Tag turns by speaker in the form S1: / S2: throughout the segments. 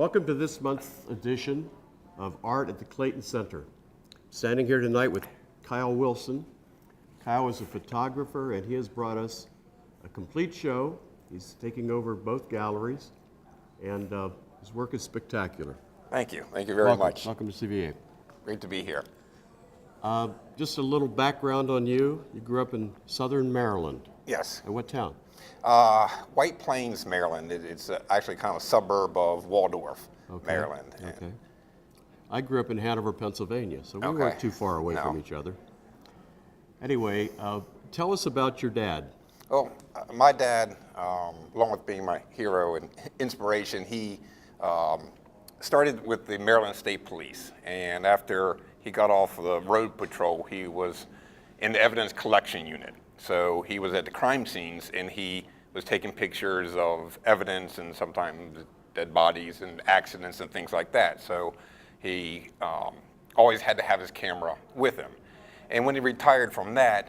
S1: Welcome to this month's edition of Art at the Clayton Center. Standing here tonight with Kyle Wilson. Kyle is a photographer and he has brought us a complete show. He's taking over both galleries and his work is spectacular.
S2: Thank you very much.
S1: Welcome to CVA.
S2: Great to be here.
S1: Just a little background on you. You grew up in southern Maryland.
S2: Yes.
S1: In what town?
S2: White Plains, Maryland. It's actually kind of a suburb of Waldorf, Maryland.
S1: Okay. I grew up in Hanover, Pennsylvania, so we weren't too far away from each other. Anyway, tell us about your dad.
S2: Well, my dad, along with being my hero and inspiration, he started with the Maryland State Police, and after he got off the road patrol, he was in the evidence collection unit. So he was at the crime scenes and he was taking pictures of evidence and sometimes dead bodies and accidents and things like that. So he always had to have his camera with him. And when he retired from that,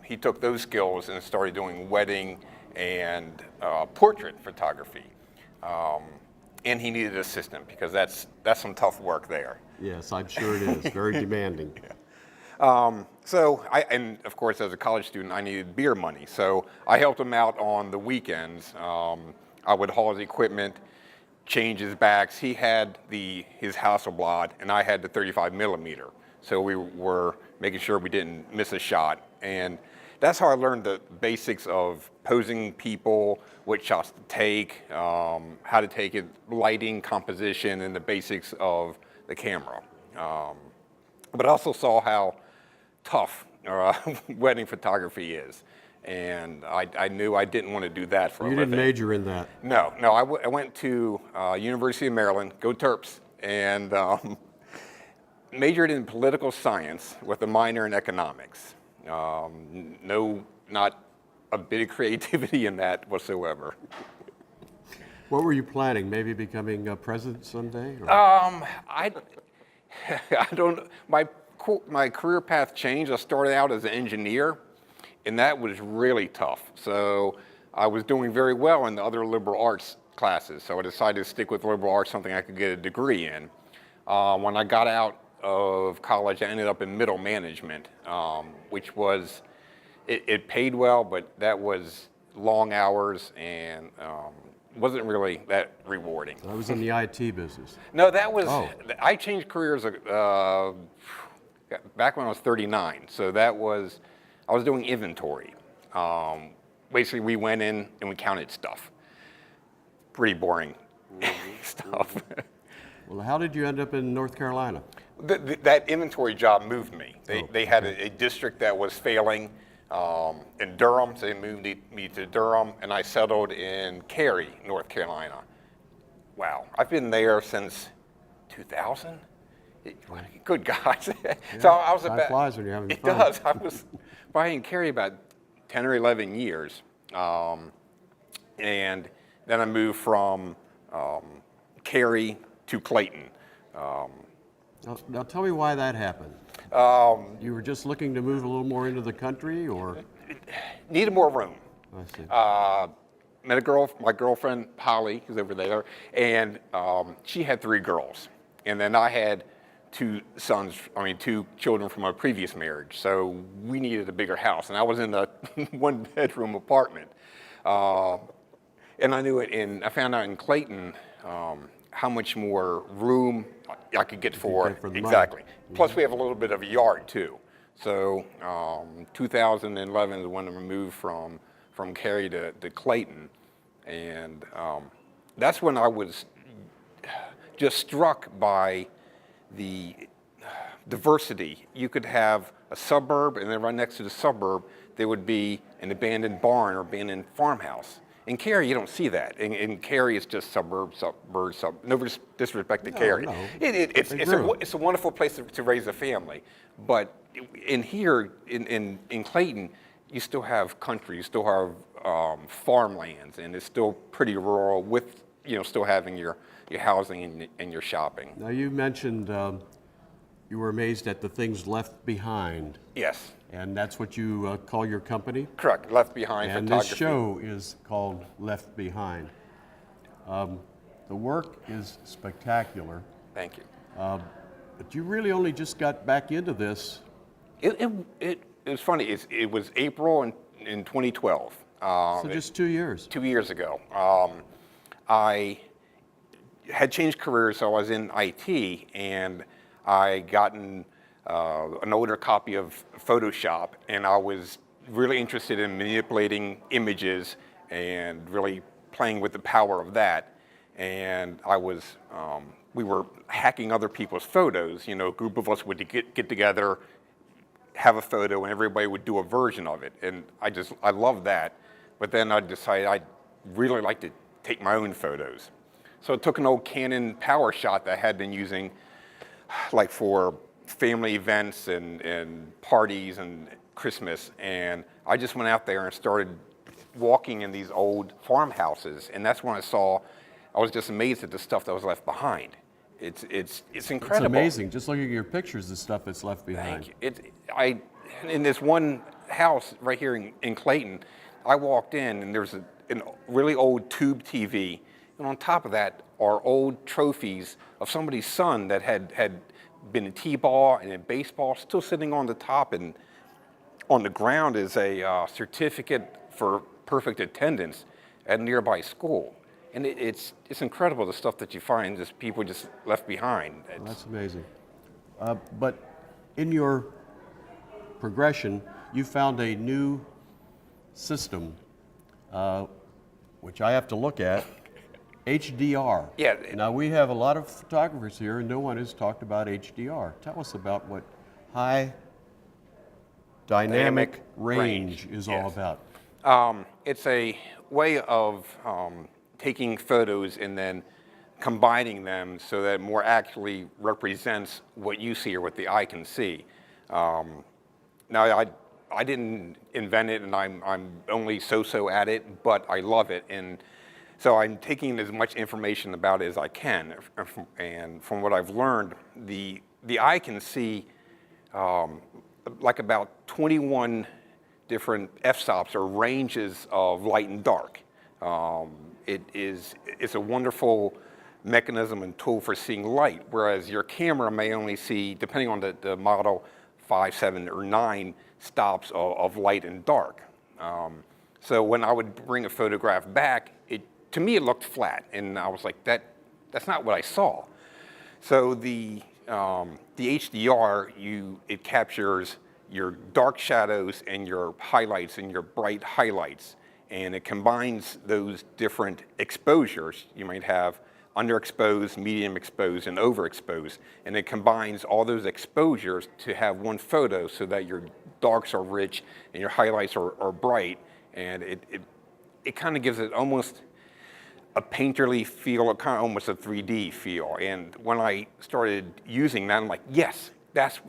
S2: he took those skills and started doing wedding and portrait photography. And he needed an assistant because that's some tough work there.
S1: Yes, I'm sure it is. Very demanding.
S2: And of course, as a college student, I needed beer money. So I helped him out on the weekends. I would haul his equipment, change his backs. He had his Hasselblad, and I had the 35 millimeter. So we were making sure we didn't miss a shot. And that's how I learned the basics of posing people, what shots to take, how to take it, lighting, composition, and the basics of the camera. But I also saw how tough wedding photography is. And I knew I didn't want to do that for a living.
S1: You didn't major in that?
S2: No, I went to University of Maryland, go Terps, and majored in political science with a minor in economics. Not a bit of creativity in that whatsoever.
S1: What were you planning? Maybe becoming president someday?
S2: I don't. My career path changed. I started out as an engineer, and that was really tough. So I was doing very well in the other liberal arts classes. So I decided to stick with liberal arts, something I could get a degree in. When I got out of college, I ended up in middle management, which was, it paid well, but that was long hours and wasn't really that rewarding.
S1: I was in the IT business.
S2: No, that was, I changed careers back when I was 39. So I was doing inventory. Basically, we went in and we counted stuff. Pretty boring stuff.
S1: Well, how did you end up in North Carolina?
S2: That inventory job moved me. They had a district that was failing in Durham, so they moved me to Durham, and I settled in Cary, North Carolina. Wow, I've been there since 2000. Good gosh!
S1: Yeah,
S2: so I was
S1: time
S2: about.
S1: flies when you're having fun.
S2: It does. I was probably in Cary about 10 or 11 years, and then I moved from Cary to Clayton.
S1: Now tell me why that happened. You were just looking to move a little more into the country, or?
S2: Needed more room.
S1: I see.
S2: Met my girlfriend, Holly, who's over there, and she had 3 girls. And then I had 2 children from a previous marriage. So we needed a bigger house. And I was in a 1-bedroom apartment. And I knew it I found out in Clayton how much more room I could get for exactly. Plus, we have a little bit of a yard too. So 2011 is when I moved from Cary to Clayton, and that's when I was just struck by the diversity. You could have a suburb, and then right next to the suburb, there would be an abandoned barn or abandoned farmhouse. In Cary, you don't see that. In Cary, it's just suburbs. No disrespect to Cary.
S1: No.
S2: It's a wonderful place to raise a family. But in here, in Clayton, you still have country, you still have farmlands, and it's still pretty rural with, still having your housing and your shopping.
S1: Now you mentioned you were amazed at the things left behind.
S2: Yes.
S1: And that's what you call your company?
S2: Correct, Left Behind
S1: and
S2: Photography.
S1: This show is called Left Behind. the work is spectacular,
S2: Thank you.
S1: but you really only just got back into this.
S2: It was funny. It was April in 2012.
S1: So just 2 years.
S2: 2 years ago. I had changed careers, so I was in IT, and I gotten an older copy of Photoshop, and I was really interested in manipulating images and really playing with the power of that. And I was, we were hacking other people's photos. You know, a group of us would get together, have a photo, and everybody would do a version of it. And I loved that. But then I decided I'd really like to take my own photos. So I took an old Canon Power Shot that I had been using like for family events and parties and Christmas. And I just went out there and started walking in these old farmhouses. And that's when I was just amazed at the stuff that was left behind. It's incredible.
S1: It's amazing. Just looking at your pictures, the stuff that's left behind.
S2: Thank you. In this one house right here in Clayton, I walked in and there's a really old tube TV, and on top of that are old trophies of somebody's son that had been in t-ball and in baseball, still sitting on the top, and on the ground is a certificate for perfect attendance at a nearby school. And it's incredible, the stuff that you find, just people just left behind.
S1: Well, that's amazing. But in your progression, you found a new system, which I have to look at, HDR.
S2: Yeah.
S1: Now, we have a lot of photographers here, and no one has talked about HDR. Tell us about what high dynamic range is all about.
S2: It's a way of taking photos and then combining them so that it more accurately represents what you see or what the eye can see. Now, I didn't invent it, and I'm only so-so at it, but I love it. And so I'm taking as much information about it as I can. And from what I've learned, the eye can see like about 21 different f-stops or ranges of light and dark. It's a wonderful mechanism and tool for seeing light, whereas your camera may only see, depending on the model, 5, 7, or 9 stops of light and dark. So when I would bring a photograph back, to me it looked flat, and I was like, that's not what I saw. So the HDR, it captures your dark shadows and your highlights and your bright highlights, and it combines those different exposures. You might have underexposed, medium exposed, and overexposed, and it combines all those exposures to have one photo so that your darks are rich and your highlights are bright, and it kind of gives it almost a painterly feel, kind of almost a 3D feel. And when I started using that, I'm like, yes, that's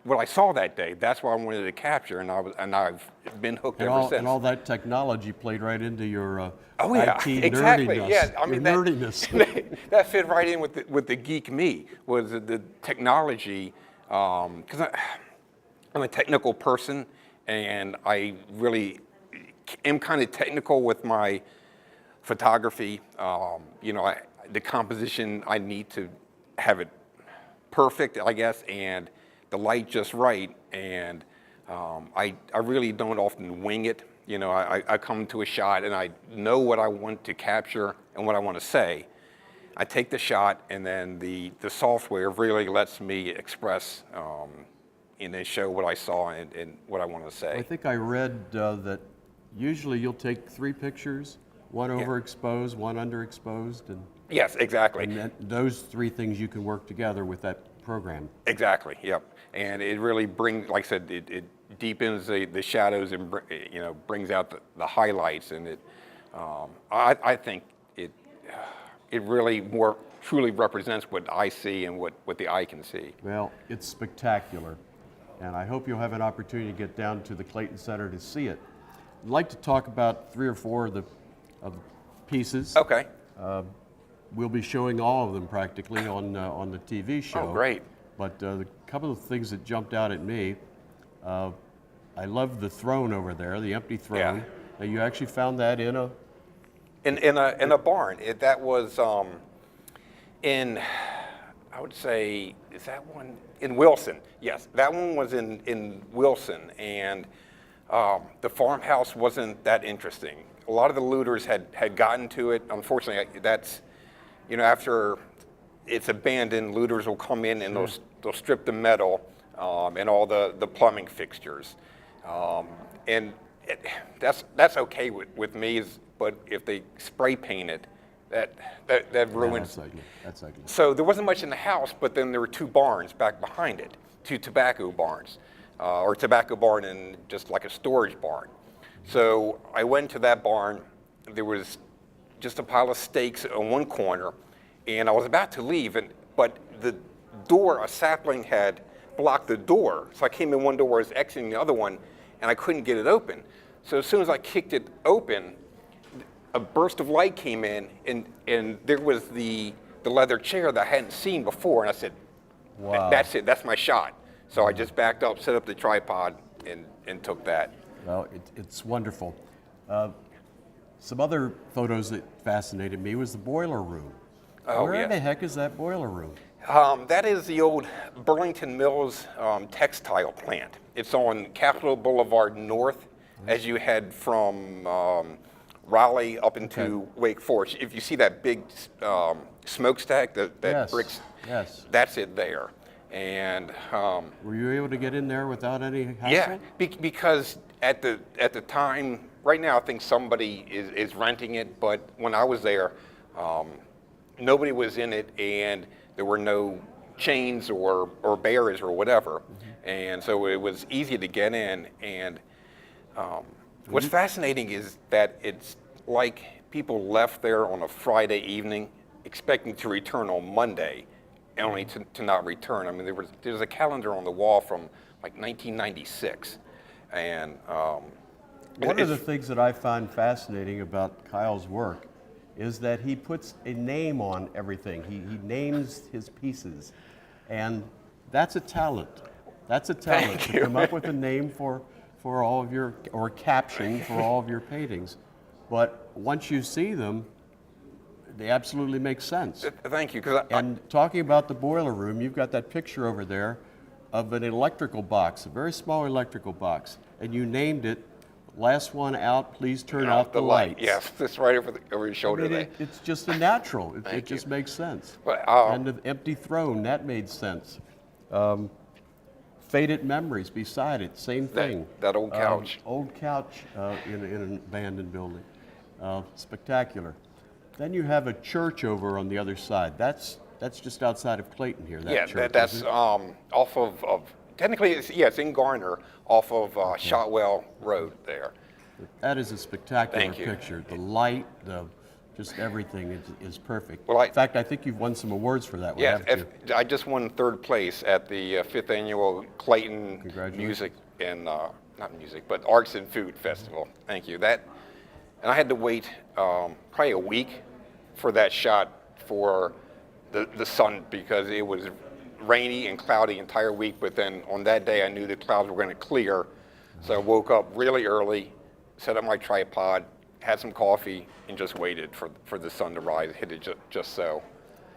S2: what I saw that day. That's what I wanted to capture, and I've been hooked ever since.
S1: And all that technology played right into your
S2: IT
S1: exactly.
S2: Nerdiness. Yeah, I mean,
S1: nerdiness.
S2: that fit right in with the geek me, was the technology, because I'm a technical person, and I really am kind of technical with my photography. The composition, I need to have it perfect, I guess, and the light just right, and I really don't often wing it. I come to a shot and I know what I want to capture and what I want to say. I take the shot, and then the software really lets me express and then show what I saw and what I want to say.
S1: I think I read that usually you'll take 3 pictures, one overexposed, one underexposed, and
S2: yes, exactly.
S1: And those 3 things you can work together with that program.
S2: Exactly. Yep. And it really brings, like I said, it deepens the shadows and brings out the highlights, and I think it really more truly represents what I see and what the eye can see.
S1: Well, it's spectacular, and I hope you'll have an opportunity to get down to the Clayton Center to see it. I'd like to talk about 3 or 4 of the pieces.
S2: Okay.
S1: We'll be showing all of them practically on the TV show.
S2: Oh, great.
S1: But a couple of things that jumped out at me, I love the throne over there, the empty throne.
S2: Yeah.
S1: Now, you actually found that in a
S2: in a barn. That was In, I would say, is that one in Wilson? Yes, that one was in Wilson, and the farmhouse wasn't that interesting. A lot of the looters had gotten to it. Unfortunately, that's, after it's abandoned, looters will come in and they'll strip the metal and all the plumbing fixtures. And that's okay with me, but if they spray paint it, that ruins.
S1: Yeah, that's ugly.
S2: So there wasn't much in the house, but then there were two barns back behind it, two tobacco barns, or tobacco barn and just like a storage barn. So I went to that barn. There was just a pile of stakes on one corner, and I was about to leave, but the door, a sapling had blocked the door. So I came in one door, I was exiting the other one, and I couldn't get it open. So as soon as I kicked it open, a burst of light came in, and there was the leather chair that I hadn't seen before, and I said,
S1: wow.
S2: That's it, that's my shot. So I just backed up, set up the tripod, and took that.
S1: Well, it's wonderful. Some other photos that fascinated me was the boiler room.
S2: Oh,
S1: Where
S2: yeah.
S1: the heck is that boiler room?
S2: That is the old Burlington Mills textile plant. It's on Capitol Boulevard North as you head from Raleigh up into Wake Forest. If you see that big smokestack, that
S1: Yes,
S2: bricks,
S1: yes.
S2: that's it there. And
S1: Were you able to get in there without any hassle?
S2: yeah, because at the time, right now I think somebody is renting it, but when I was there, nobody was in it, and there were no chains or barriers or whatever, and so it was easy to get in. And what's fascinating is that it's like people left there on a Friday evening expecting to return on Monday, and only to not return. I mean, there's a calendar on the wall from like 1996, and
S1: One of the things that I find fascinating about Kyle's work is that he puts a name on everything. He names his pieces, and that's a talent. That's a talent
S2: Thank
S1: to
S2: you.
S1: come up with a name for all of your, or caption for all of your paintings. But once you see them, they absolutely make sense.
S2: Thank you. Because
S1: And talking about the boiler room, you've got that picture over there of an electrical box, a very small electrical box, and you named it, "Last one out, please turn out the lights."
S2: Yes, that's right over your shoulder there.
S1: It's just a natural. It
S2: Thank
S1: just
S2: you.
S1: makes sense.
S2: But,
S1: And the empty throne, that made sense. Faded memories beside it, same thing.
S2: that old couch.
S1: Old couch in an abandoned building. Spectacular. Then you have a church over on the other side. That's just outside of Clayton here, that
S2: Yeah,
S1: church.
S2: that's
S1: isn't it?
S2: off of technically, it's in Garner, off of Shotwell Road there.
S1: That is a spectacular
S2: Thank you.
S1: picture. The light, just everything is perfect.
S2: Well,
S1: in fact, I think you've won some awards for that one,
S2: Yeah,
S1: haven't you?
S2: I just won third place at the 5th annual Clayton
S1: Congratulations.
S2: Music and not music, but Arts and Food Festival. Thank you. And I had to wait probably a week for that shot for the sun, because it was rainy and cloudy the entire week. But then on that day, I knew the clouds were going to clear, so I woke up really early, set up my tripod, had some coffee, and just waited for the sun to rise. Hit it just so.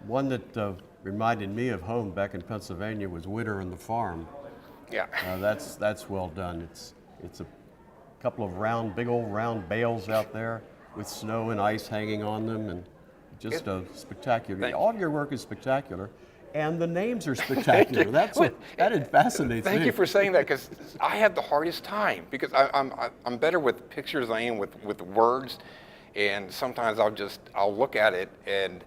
S1: One that reminded me of home back in Pennsylvania was Winter on the Farm.
S2: Yeah.
S1: That's well done. It's a couple of big old round bales out there with snow and ice hanging on them, and just spectacular.
S2: Thank
S1: All of your work is spectacular, and the names are spectacular. That fascinates me.
S2: Thank you for saying that, because I have the hardest time, because I'm better with pictures than I am with words, and sometimes I'll look at it, and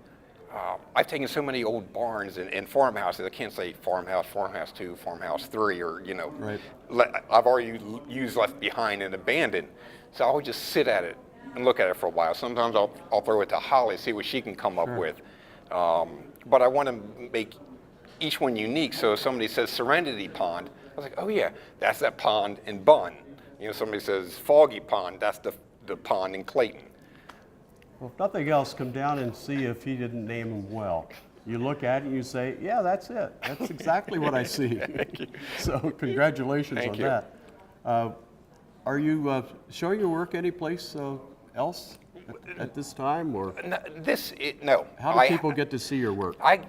S2: I've taken so many old barns and farmhouses. I can't say farmhouse, farmhouse 2, farmhouse 3, or
S1: Right.
S2: I've already used left behind and abandoned, so I'll just sit at it and look at it for a while. Sometimes I'll throw it to Holly, see what she can come up with. But I want to make each one unique. So if somebody says Serenity Pond, I was like, oh yeah, that's that pond in Bunn. Somebody says Foggy Pond, that's the pond in Clayton.
S1: Well, if nothing else, come down and see if he didn't name them well. You look at it and you say, yeah, that's it. That's exactly what I see.
S2: Thank you.
S1: So congratulations
S2: Thank
S1: on
S2: you.
S1: that. Are you showing your work anyplace else? at this time, or
S2: No.
S1: how do people get to see your work?
S2: I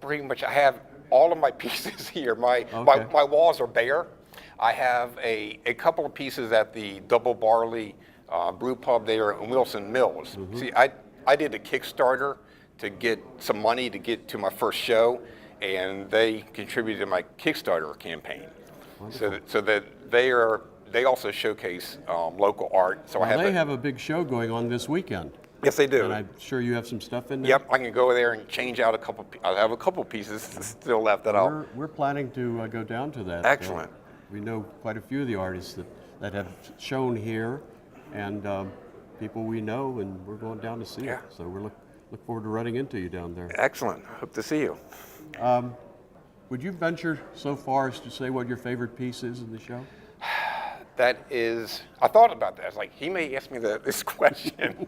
S2: pretty much I have all of my pieces here. My walls are bare. I have a couple of pieces at the Double Barley Brew Pub there in Wilson Mills. See, I did a Kickstarter to get some money to get to my first show, and they contributed to my Kickstarter campaign. So that they also showcase local art. So
S1: they have a big show going on this weekend.
S2: Yes, they do.
S1: And I'm sure you have some stuff in there.
S2: Yep, I can go there and change out a couple. I have a couple pieces still left that
S1: We're planning to go down to that.
S2: Excellent.
S1: We know quite a few of the artists that have shown here, and people we know, and we're going down to see it. So we're look forward to running into you down there.
S2: Excellent. Hope to see you.
S1: Would you venture so far as to say what your favorite piece is in the show?
S2: That is, I thought about that. I was like, he may ask me this question.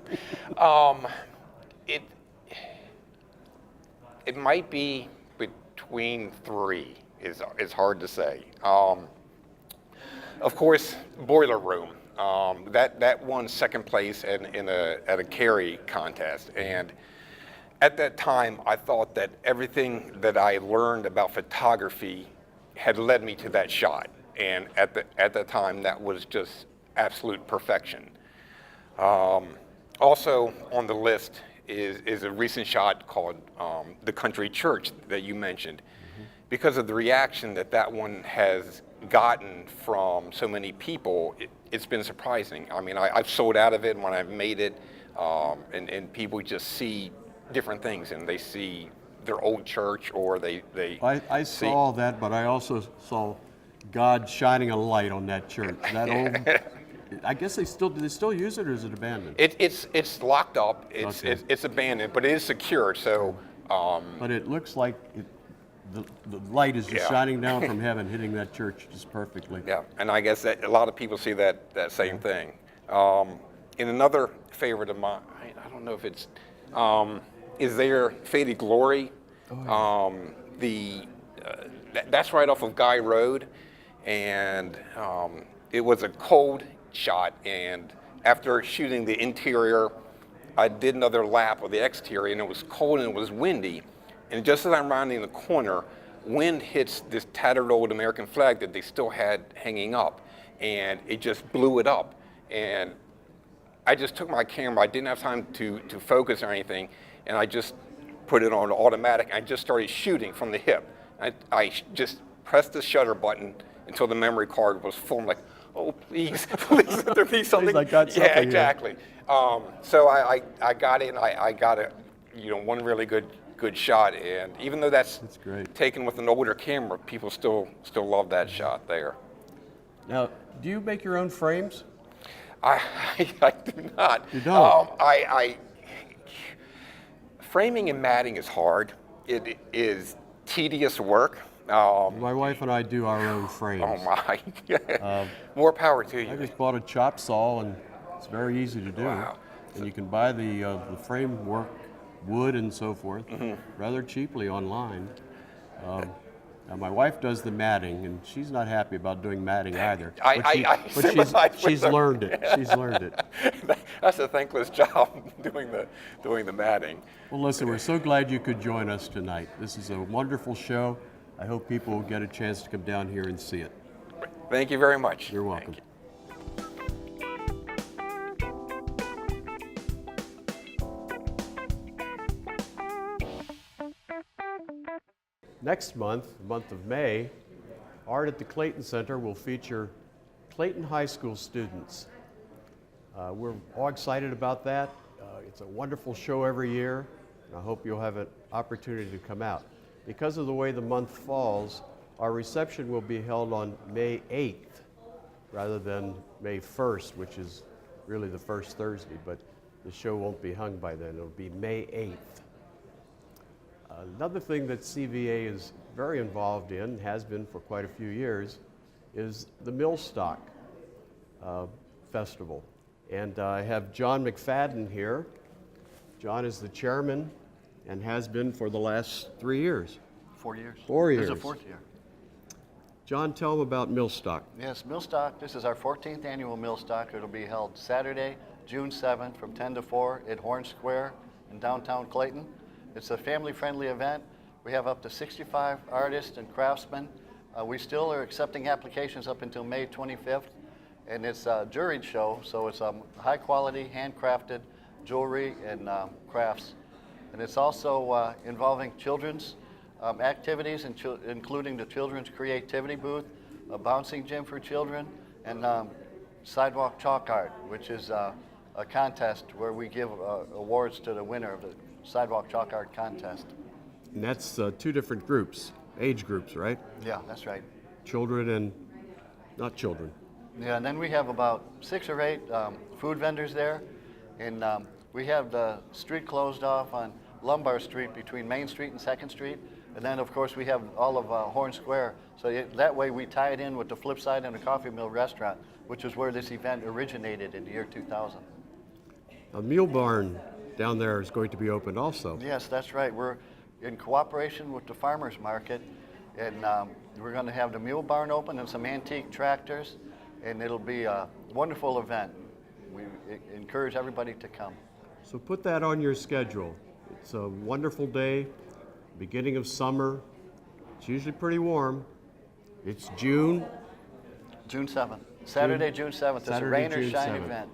S2: It might be between three. Is hard to say. Of course, Boiler Room. That won second place at a carry contest, and at that time, I thought that everything that I learned about photography had led me to that shot. And at the time, that was just absolute perfection. Also on the list is a recent shot called The Country Church that you mentioned. Because of the reaction that one has gotten from so many people, it's been surprising. I mean, I've sold out of it when I've made it, and people just see different things, and they see their old church, or they
S1: I saw that, but I also saw God shining a light on that church. That old, I guess do they still use it, or is it abandoned?
S2: It's locked up. It's abandoned, but it is secure. So.
S1: But it looks like the light is just shining down from heaven, hitting that church just perfectly.
S2: Yeah, and I guess that a lot of people see that same thing. In another favorite of mine, I don't know if it's, is there Faded Glory? Oh, yeah. That's right off of Guy Road, and it was a cold shot, and after shooting the interior, I did another lap of the exterior, and it was cold and it was windy. And just as I'm rounding the corner, wind hits this tattered old American flag that they still had hanging up, and it just blew it up. And I just took my camera. I didn't have time to focus or anything, and I just put it on automatic. I just started shooting from the hip. I just pressed the shutter button until the memory card was full. I'm like, oh, please, please, let there be something.
S1: Please, I got something.
S2: Yeah, exactly. So I got it, and I got it, one really good shot. And even though that's
S1: great.
S2: Taken with an older camera, people still love that shot there.
S1: Now, do you make your own frames?
S2: I do not.
S1: You don't?
S2: Framing and matting is hard. It is tedious work.
S1: My wife and I do our own frames.
S2: Oh my! More power to you.
S1: I just bought a chop saw, and it's very easy to do.
S2: Wow.
S1: And you can buy the framework, wood and so forth, rather cheaply online. Now my wife does the matting, and she's not happy about doing matting either. She's learned it. She's learned it.
S2: That's a thankless job, doing the matting.
S1: Well, listen, we're so glad you could join us tonight. This is a wonderful show. I hope people will get a chance to come down here and see it.
S2: Thank you very much.
S1: You're welcome. Next month, the month of May, Art at the Clayton Center will feature Clayton High School students. We're all excited about that. It's a wonderful show every year, and I hope you'll have an opportunity to come out. Because of the way the month falls, our reception will be held on May 8th rather than May 1st, which is really the first Thursday, but the show won't be hung by then. It'll be May 8th. Another thing that CVA is very involved in, has been for quite a few years, is the Millstock Festival. And I have John McFadden here. John is the chairman and has been for the last 3 years.
S3: 4 years.
S1: 4 years.
S3: This is the fourth year.
S1: John, tell them about Millstock.
S3: Yes, Millstock, this is our 14th annual Millstock. It'll be held Saturday, June 7th from 10 to 4 at Horn Square in downtown Clayton. It's a family-friendly event. We have up to 65 artists and craftsmen. We still are accepting applications up until May 25th, and it's a juried show, so it's high-quality, handcrafted jewelry and crafts. And it's also involving children's activities, including the Children's Creativity Booth, a bouncing gym for children, and sidewalk chalk art, which is a contest where we give awards to the winner of the sidewalk chalk art contest.
S1: And that's two different groups, age groups, right?
S3: Yeah, that's right.
S1: Children and not children.
S3: Yeah, and then we have about 6 or 8 food vendors there, and we have the street closed off on Lombard Street between Main Street and 2nd Street, and then of course we have all of Horn Square, so that way we tie it in with the Flip Side and the Coffee Mill Restaurant, which is where this event originated in the year 2000.
S1: A Mule Barn down there is going to be opened also.
S3: Yes, that's right. We're in cooperation with the farmers market, and we're going to have the Mule Barn open and some antique tractors, and it'll be a wonderful event. We encourage everybody to come.
S1: So put that on your schedule. It's a wonderful day, beginning of summer. It's usually pretty warm. It's June.
S3: June 7th. Saturday, June 7th. It's a
S1: Saturday,
S3: rain or
S1: June
S3: shine
S1: 7th.
S3: event.